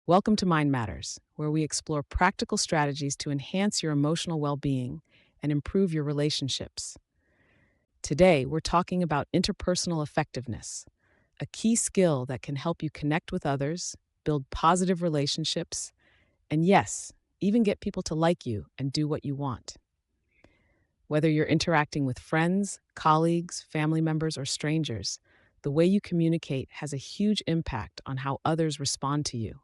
Welcome to Mind Matters, where we explore practical strategies to enhance your emotional well being and improve your relationships. Today, we're talking about interpersonal effectiveness, a key skill that can help you connect with others, build positive relationships, and yes, even get people to like you and do what you want. Whether you're interacting with friends, colleagues, family members, or strangers, the way you communicate has a huge impact on how others respond to you.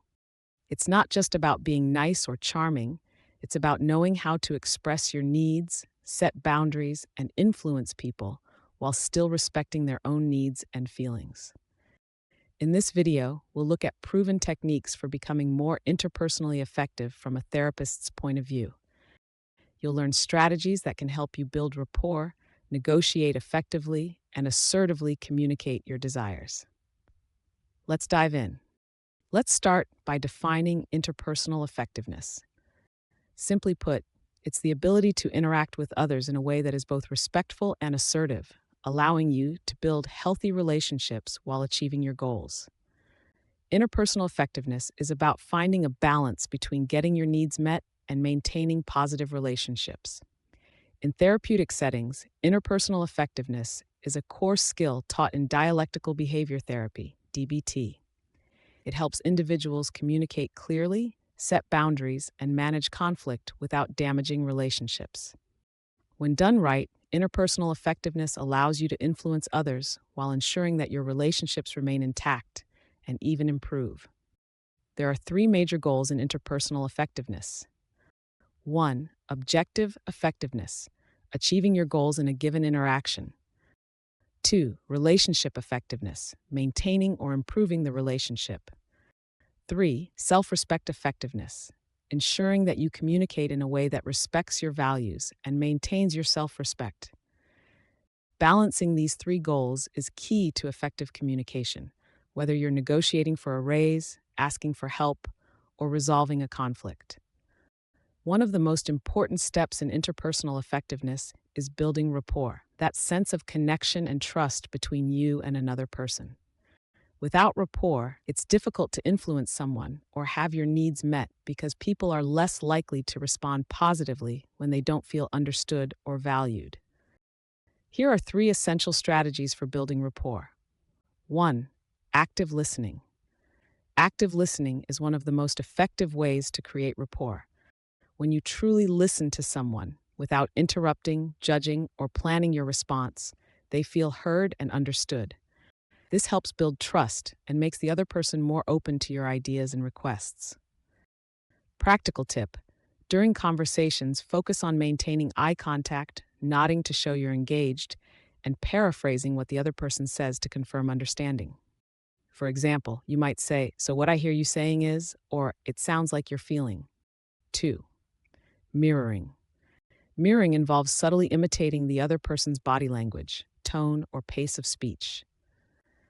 It's not just about being nice or charming, it's about knowing how to express your needs, set boundaries, and influence people while still respecting their own needs and feelings. In this video, we'll look at proven techniques for becoming more interpersonally effective from a therapist's point of view. You'll learn strategies that can help you build rapport, negotiate effectively, and assertively communicate your desires. Let's dive in. Let's start by defining interpersonal effectiveness. Simply put, it's the ability to interact with others in a way that is both respectful and assertive, allowing you to build healthy relationships while achieving your goals. Interpersonal effectiveness is about finding a balance between getting your needs met and maintaining positive relationships. In therapeutic settings, interpersonal effectiveness is a core skill taught in dialectical behavior therapy, DBT. It helps individuals communicate clearly, set boundaries, and manage conflict without damaging relationships. When done right, interpersonal effectiveness allows you to influence others while ensuring that your relationships remain intact and even improve. There are three major goals in interpersonal effectiveness. 1. Objective effectiveness, achieving your goals in a given interaction. 2. Relationship effectiveness, maintaining or improving the relationship. 3. Self-respect effectiveness, ensuring that you communicate in a way that respects your values and maintains your self-respect. Balancing these three goals is key to effective communication, whether you're negotiating for a raise, asking for help, or resolving a conflict. One of the most important steps in interpersonal effectiveness is building rapport, that sense of connection and trust between you and another person. Without rapport, it's difficult to influence someone or have your needs met because people are less likely to respond positively when they don't feel understood or valued. Here are three essential strategies for building rapport. 1. Active listening. Active listening is one of the most effective ways to create rapport. When you truly listen to someone without interrupting, judging, or planning your response, they feel heard and understood. This helps build trust and makes the other person more open to your ideas and requests. Practical tip: during conversations, focus on maintaining eye contact, nodding to show you're engaged, and paraphrasing what the other person says to confirm understanding. For example, you might say, "So what I hear you saying is," or "It sounds like you're feeling." 2. Mirroring. Mirroring involves subtly imitating the other person's body language, tone, or pace of speech.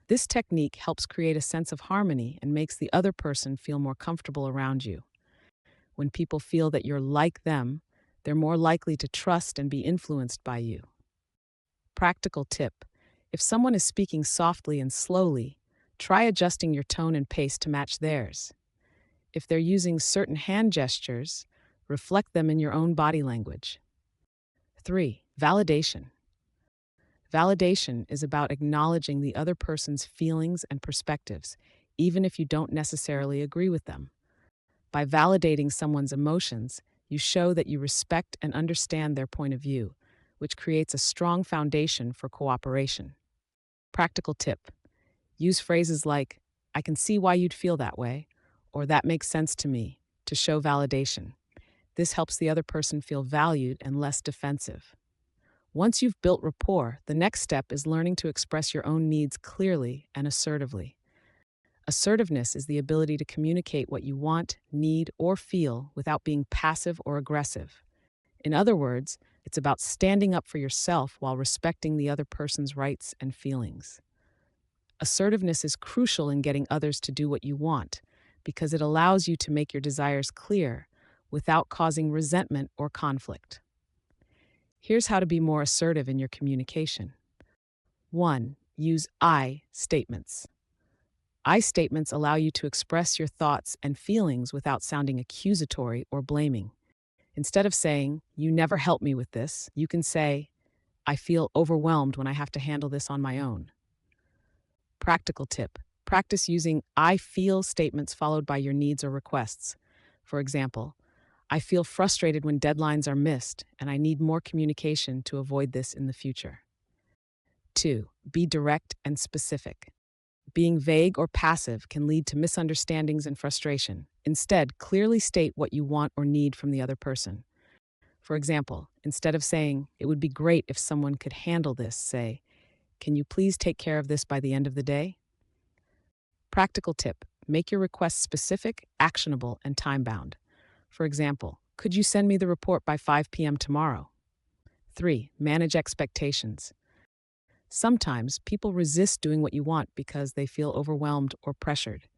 This technique helps create a sense of harmony and makes the other person feel more comfortable around you. When people feel that you're like them, they're more likely to trust and be influenced by you. Practical tip: if someone is speaking softly and slowly, try adjusting your tone and pace to match theirs. If they're using certain hand gestures, reflect them in your own body language. 3. Validation. Validation is about acknowledging the other person's feelings and perspectives, even if you don't necessarily agree with them. By validating someone's emotions, you show that you respect and understand their point of view, which creates a strong foundation for cooperation. Practical tip: use phrases like, "I can see why you'd feel that way," or "That makes sense to me," to show validation. This helps the other person feel valued and less defensive. Once you've built rapport, the next step is learning to express your own needs clearly and assertively. Assertiveness is the ability to communicate what you want, need, or feel without being passive or aggressive. In other words, it's about standing up for yourself while respecting the other person's rights and feelings. Assertiveness is crucial in getting others to do what you want because it allows you to make your desires clear without causing resentment or conflict. Here's how to be more assertive in your communication. 1. Use I statements. I statements allow you to express your thoughts and feelings without sounding accusatory or blaming. Instead of saying, "You never help me with this," you can say, "I feel overwhelmed when I have to handle this on my own." Practical tip: practice using "I feel" statements followed by your needs or requests. For example, "I feel frustrated when deadlines are missed, and I need more communication to avoid this in the future." 2. Be direct and specific. Being vague or passive can lead to misunderstandings and frustration. Instead, clearly state what you want or need from the other person. For example, instead of saying, "It would be great if someone could handle this," say, "Can you please take care of this by the end of the day?" Practical tip: make your requests specific, actionable, and time bound. For example, "Could you send me the report by 5 p.m. tomorrow?" 3. Manage expectations. Sometimes people resist doing what you want because they feel overwhelmed or pressured.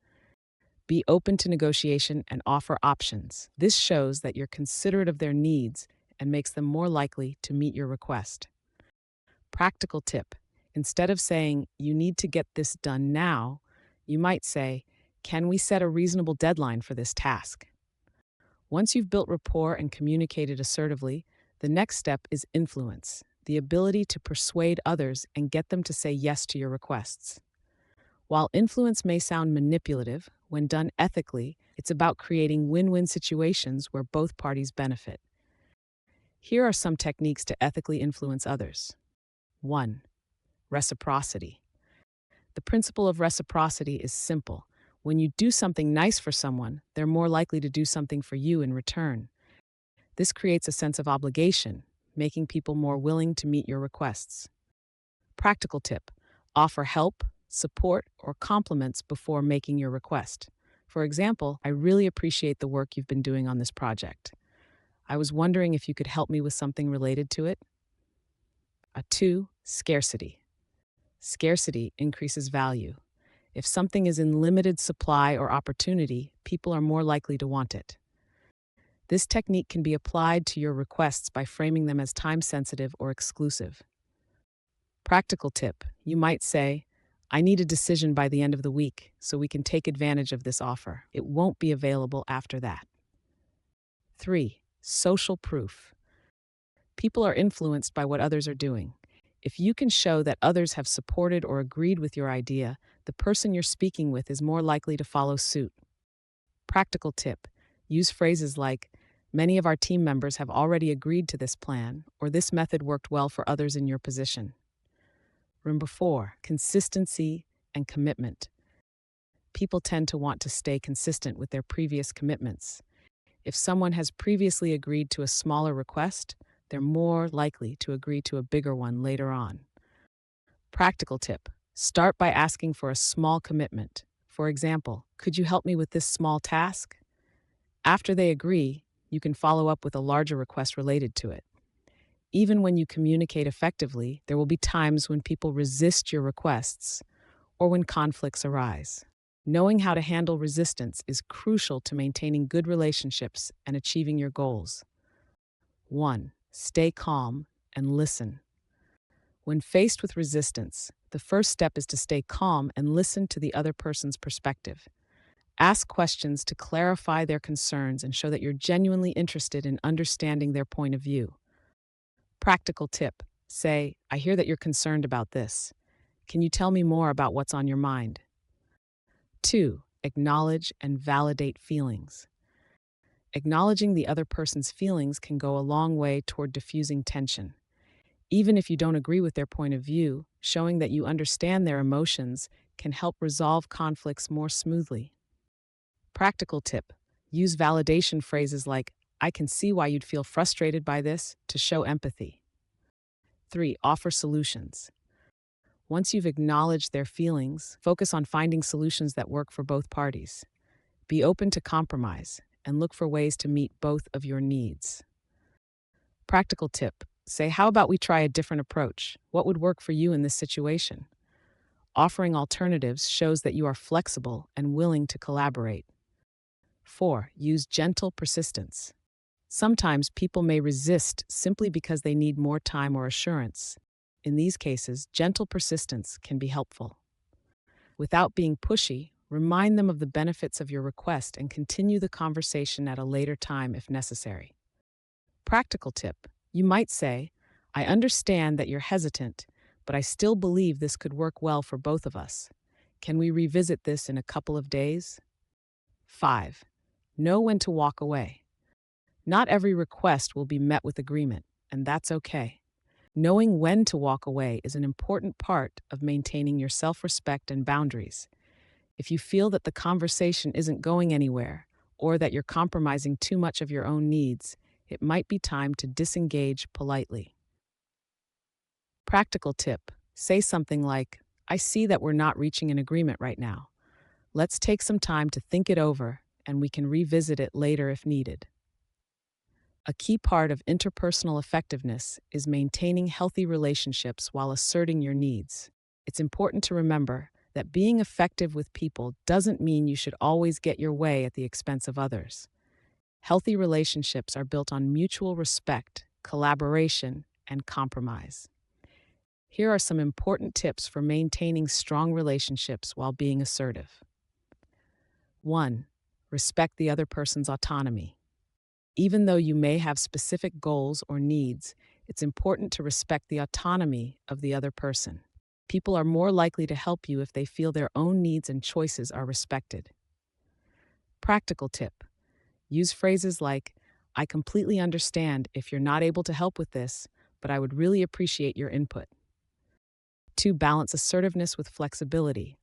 Be open to negotiation and offer options. This shows that you're considerate of their needs and makes them more likely to meet your request. Practical tip: instead of saying, "You need to get this done now," you might say, "Can we set a reasonable deadline for this task?" Once you've built rapport and communicated assertively, the next step is influence, the ability to persuade others and get them to say yes to your requests. While influence may sound manipulative, when done ethically, it's about creating win-win situations where both parties benefit. Here are some techniques to ethically influence others. 1. Reciprocity. The principle of reciprocity is simple. When you do something nice for someone, they're more likely to do something for you in return. This creates a sense of obligation, making people more willing to meet your requests. Practical tip: offer help, support, or compliments before making your request. For example, "I really appreciate the work you've been doing on this project. I was wondering if you could help me with something related to it." 2. Scarcity. Scarcity increases value. If something is in limited supply or opportunity, people are more likely to want it. This technique can be applied to your requests by framing them as time-sensitive or exclusive. Practical tip: you might say, "I need a decision by the end of the week, so we can take advantage of this offer. It won't be available after that." 3. Social proof. People are influenced by what others are doing. If you can show that others have supported or agreed with your idea, the person you're speaking with is more likely to follow suit. Practical tip: use phrases like, "Many of our team members have already agreed to this plan," or "This method worked well for others in your position." Number 4, consistency and commitment. People tend to want to stay consistent with their previous commitments. If someone has previously agreed to a smaller request, they're more likely to agree to a bigger one later on. Practical tip: start by asking for a small commitment. For example, "Could you help me with this small task?" After they agree, you can follow up with a larger request related to it. Even when you communicate effectively, there will be times when people resist your requests or when conflicts arise. Knowing how to handle resistance is crucial to maintaining good relationships and achieving your goals. 1. Stay calm and listen. When faced with resistance, the first step is to stay calm and listen to the other person's perspective. Ask questions to clarify their concerns and show that you're genuinely interested in understanding their point of view. Practical tip: say, "I hear that you're concerned about this. Can you tell me more about what's on your mind?" 2. Acknowledge and validate feelings. Acknowledging the other person's feelings can go a long way toward diffusing tension. Even if you don't agree with their point of view, showing that you understand their emotions can help resolve conflicts more smoothly. Practical tip: use validation phrases like, "I can see why you'd feel frustrated by this," to show empathy. 3. Offer solutions. Once you've acknowledged their feelings, focus on finding solutions that work for both parties. Be open to compromise and look for ways to meet both of your needs. Practical tip: say, "How about we try a different approach? What would work for you in this situation?" Offering alternatives shows that you are flexible and willing to collaborate. 4. Use gentle persistence. Sometimes people may resist simply because they need more time or assurance. In these cases, gentle persistence can be helpful. Without being pushy, remind them of the benefits of your request and continue the conversation at a later time if necessary. Practical tip: you might say, I understand that you're hesitant, but I still believe this could work well for both of us. Can we revisit this in a couple of days? 5. Know when to walk away. Not every request will be met with agreement, and that's okay. Knowing when to walk away is an important part of maintaining your self respect and boundaries. If you feel that the conversation isn't going anywhere, or that you're compromising too much of your own needs, it might be time to disengage politely. Practical tip: say something like, I see that we're not reaching an agreement right now. Let's take some time to think it over, and we can revisit it later if needed. A key part of interpersonal effectiveness is maintaining healthy relationships while asserting your needs. It's important to remember that being effective with people doesn't mean you should always get your way at the expense of others. Healthy relationships are built on mutual respect, collaboration, and compromise. Here are some important tips for maintaining strong relationships while being assertive. 1. Respect the other person's autonomy. Even though you may have specific goals or needs, it's important to respect the autonomy of the other person. People are more likely to help you if they feel their own needs and choices are respected. Practical tip: use phrases like, I completely understand if you're not able to help with this, but I would really appreciate your input. 2. Balance assertiveness with flexibility.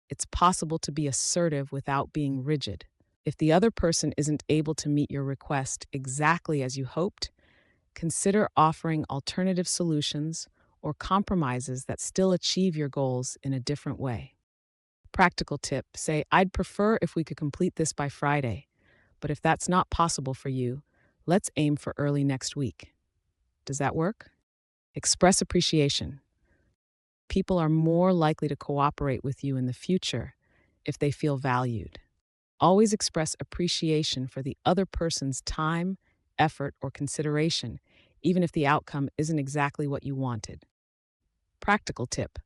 It's possible to be assertive without being rigid. If the other person isn't able to meet your request exactly as you hoped, consider offering alternative solutions or compromises that still achieve your goals in a different way. Practical tip: say, I'd prefer if we could complete this by Friday, but if that's not possible for you, let's aim for early next week. Does that work? Express appreciation. People are more likely to cooperate with you in the future if they feel valued. Always express appreciation for the other person's time, effort, or consideration, even if the outcome isn't exactly what you wanted. Practical tip: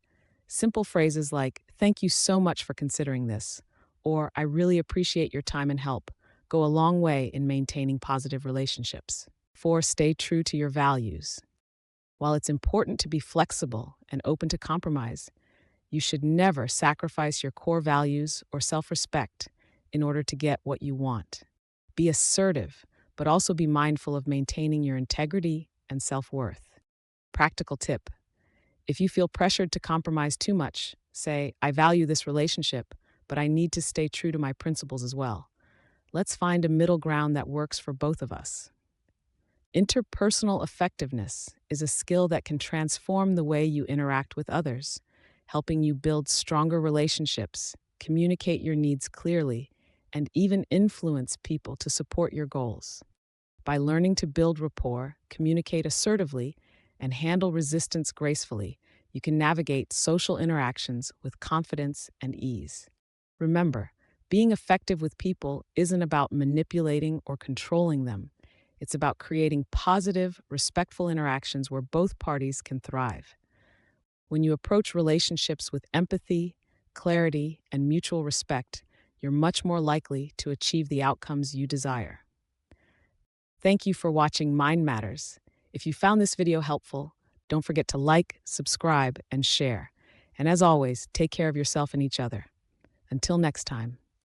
simple phrases like, thank you so much for considering this, or I really appreciate your time and help, go a long way in maintaining positive relationships. 4. Stay true to your values. While it's important to be flexible and open to compromise, you should never sacrifice your core values or self-respect in order to get what you want. Be assertive, but also be mindful of maintaining your integrity and self-worth. Practical tip: if you feel pressured to compromise too much, say, I value this relationship, but I need to stay true to my principles as well. Let's find a middle ground that works for both of us. Interpersonal effectiveness is a skill that can transform the way you interact with others, helping you build stronger relationships, communicate your needs clearly, and even influence people to support your goals. By learning to build rapport, communicate assertively, and handle resistance gracefully, you can navigate social interactions with confidence and ease. Remember, being effective with people isn't about manipulating or controlling them. It's about creating positive, respectful interactions where both parties can thrive. When you approach relationships with empathy, clarity, and mutual respect, you're much more likely to achieve the outcomes you desire. Thank you for watching Mind Matters. If you found this video helpful, don't forget to like, subscribe, and share. And as always, take care of yourself and each other. Until next time.